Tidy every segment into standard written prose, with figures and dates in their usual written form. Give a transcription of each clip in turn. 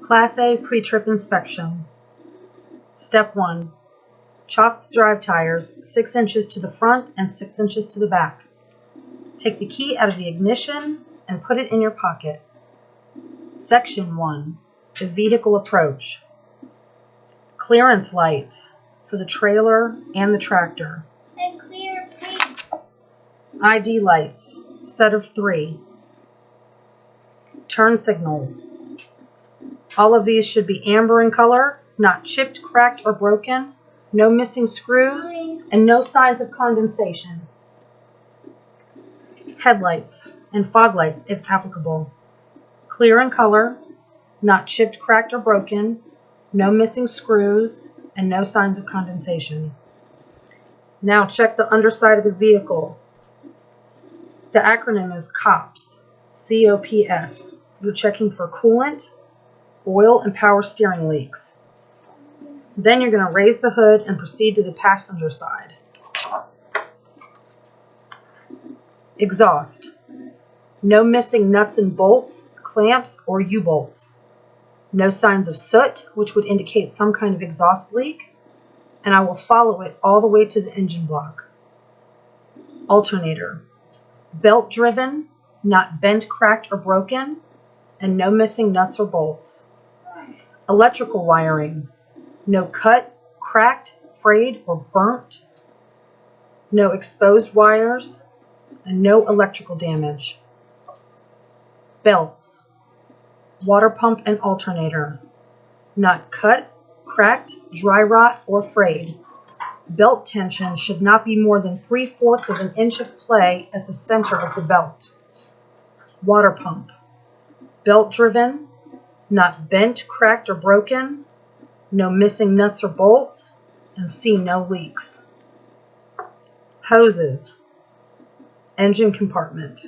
Class A pre-trip inspection. Step 1. Chalk the drive tires 6 inches to the front and 6 inches to the back. Take the key out of the ignition and put it in your pocket. Section 1. The vehicle approach. Clearance lights for the trailer and the tractor. ID lights, set of 3. Turn signals. All of these should be amber in color, not chipped, cracked, or broken, no missing screws, and no signs of condensation. Headlights and fog lights if applicable. Clear in color, not chipped, cracked, or broken, no missing screws, and no signs of condensation. Now check the underside of the vehicle. The acronym is COPS, C-O-P-S. You're checking for coolant, oil, and power steering leaks. Then you're going to raise the hood and proceed to the passenger side. Exhaust. No missing nuts and bolts, clamps, or U-bolts. No signs of soot, which would indicate some kind of exhaust leak, and I will follow it all the way to the engine block. Alternator. Belt driven, not bent, cracked, or broken, and no missing nuts or bolts. Electrical wiring. No cut, cracked, frayed, or burnt. No exposed wires, and no electrical damage. Belts. Water pump and alternator. Not cut, cracked, dry rot, or frayed. Belt tension should not be more than 3/4 of an inch of play at the center of the belt. Water pump. Belt driven, not bent, cracked, or broken, no missing nuts or bolts, and see no leaks. Hoses. Engine compartment.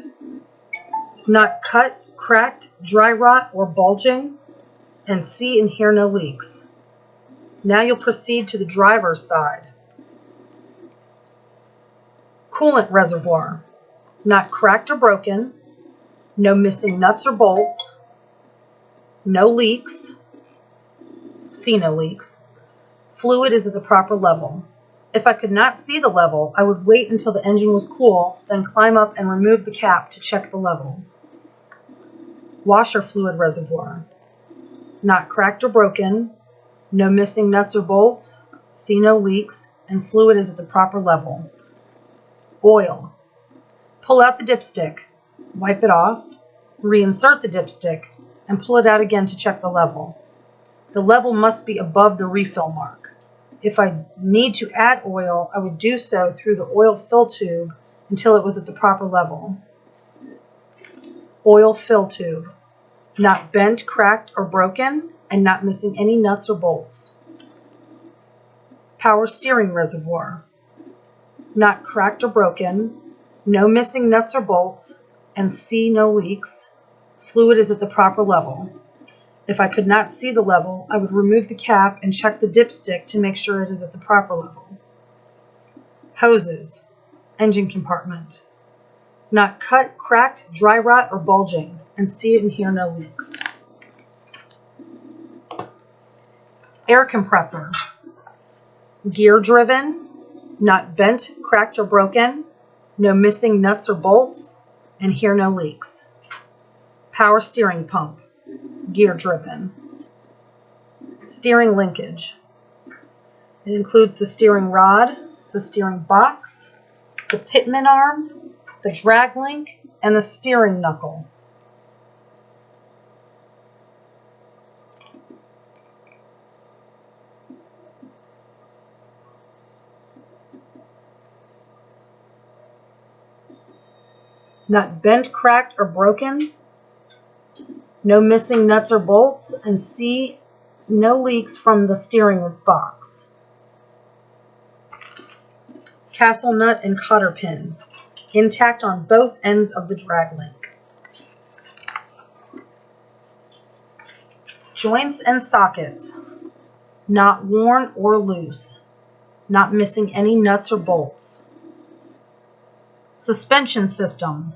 Not cut, cracked, dry rot, or bulging, and see and hear no leaks. Now you'll proceed to the driver's side. Coolant reservoir. Not cracked or broken, no missing nuts or bolts, no leaks, see no leaks. Fluid is at the proper level. If I could not see the level, I would wait until the engine was cool, then climb up and remove the cap to check the level. Washer fluid reservoir. Not cracked or broken, no missing nuts or bolts, see no leaks, and fluid is at the proper level. Oil. Pull out the dipstick, wipe it off, reinsert the dipstick, and pull it out again to check the level. The level must be above the refill mark. If I need to add oil, I would do so through the oil fill tube until it was at the proper level. Oil fill tube. Not bent, cracked, or broken, and not missing any nuts or bolts. Power steering reservoir. Not cracked or broken, no missing nuts or bolts, and see no leaks. Fluid is at the proper level. If I could not see the level, I would remove the cap and check the dipstick to make sure it is at the proper level. Hoses. Engine compartment. Not cut, cracked, dry rot, or bulging, and see and hear no leaks. Air compressor. Gear driven, not bent, cracked, or broken, no missing nuts or bolts, and hear no leaks. Power steering pump. Gear driven. Steering linkage. It includes the steering rod, the steering box, the pitman arm, the drag link, and the steering knuckle. Not bent, cracked, or broken, no missing nuts or bolts, and see no leaks from the steering box. Castle nut and cotter pin, intact on both ends of the drag link. Joints and sockets, not worn or loose, not missing any nuts or bolts. Suspension system,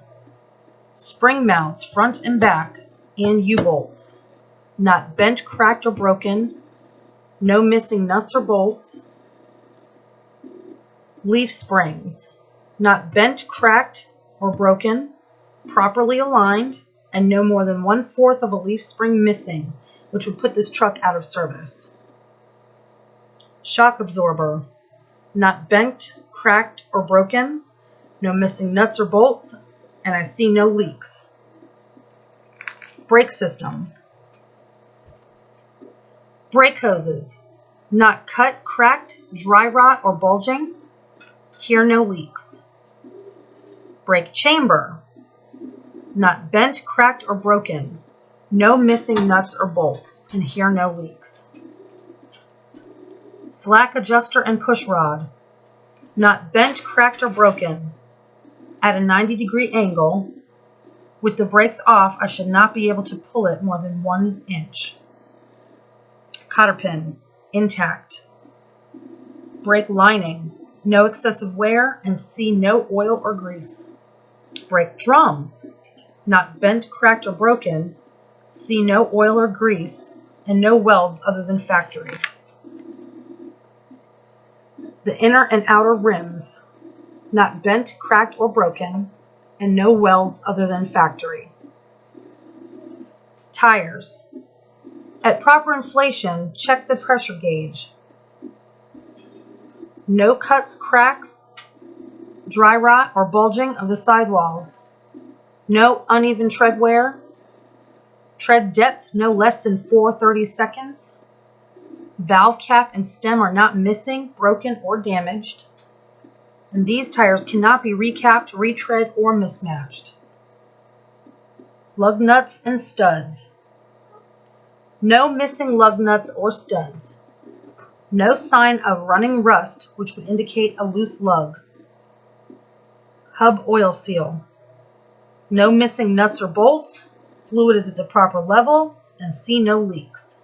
spring mounts front and back, and U-bolts. not bent, cracked, or broken, no missing nuts or bolts. Leaf springs, not bent, cracked, or broken, properly aligned, and no more than 1/4 of a leaf spring missing, which would put this truck out of service. Shock absorber, not bent, cracked, or broken, no missing nuts or bolts, and I see no leaks. Brake system. Brake hoses, not cut, cracked, dry rot, or bulging, here no leaks. Brake chamber, not bent, cracked, or broken, no missing nuts or bolts, and here no leaks. Slack adjuster and push rod, not bent, cracked, or broken, at a 90-degree angle. With the brakes off, I should not be able to pull it more than 1 inch. Cotter pin, intact. Brake lining, no excessive wear, and see no oil or grease. Brake drums, not bent, cracked, or broken, see no oil or grease, and no welds other than factory. The inner and outer rims, not bent, cracked, or broken, and no welds other than factory. Tires. At proper inflation, check the pressure gauge. No cuts, cracks, dry rot, or bulging of the sidewalls. No uneven tread wear. Tread depth no less than 4/32. Valve cap and stem are not missing, broken, or damaged. And these tires cannot be recapped, retread, or mismatched. Lug nuts and studs. No missing lug nuts or studs. No sign of running rust, which would indicate a loose lug. Hub oil seal. No missing nuts or bolts. Fluid is at the proper level, and see no leaks.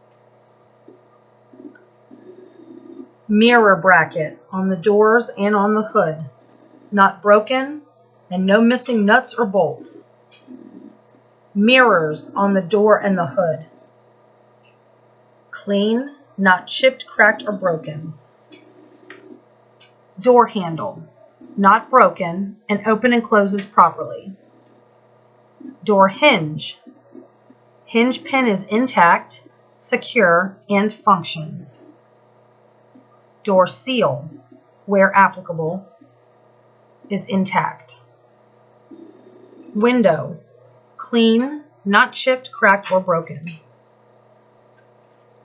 Mirror bracket on the doors and on the hood, not broken, and no missing nuts or bolts. Mirrors on the door and the hood. Clean, not chipped, cracked, or broken. Door handle, not broken, and open and closes properly. Door hinge. Hinge pin is intact, secure, and functions. Door seal, where applicable, is intact. Window, clean, not chipped, cracked, or broken.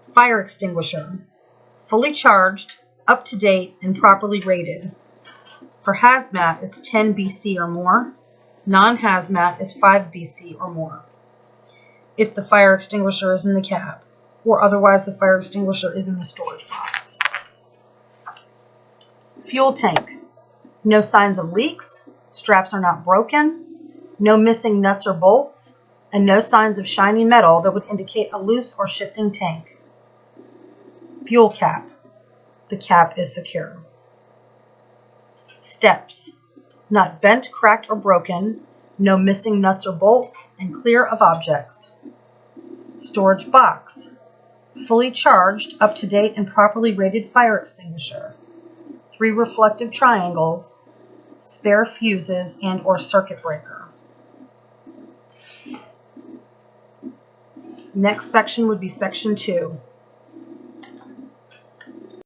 Fire extinguisher, fully charged, up to date, and properly rated. For hazmat, it's 10 BC or more. Non-hazmat is 5 BC or more. If the fire extinguisher is in the cab, or otherwise the fire extinguisher is in the storage box. Fuel tank, no signs of leaks, straps are not broken, no missing nuts or bolts, and no signs of shiny metal that would indicate a loose or shifting tank. Fuel cap, the cap is secure. Steps, not bent, cracked, or broken, no missing nuts or bolts, and clear of objects. Storage box, fully charged, up to date, and properly rated fire extinguisher. 3 reflective triangles, spare fuses, and or circuit breaker. Next section would be section 2.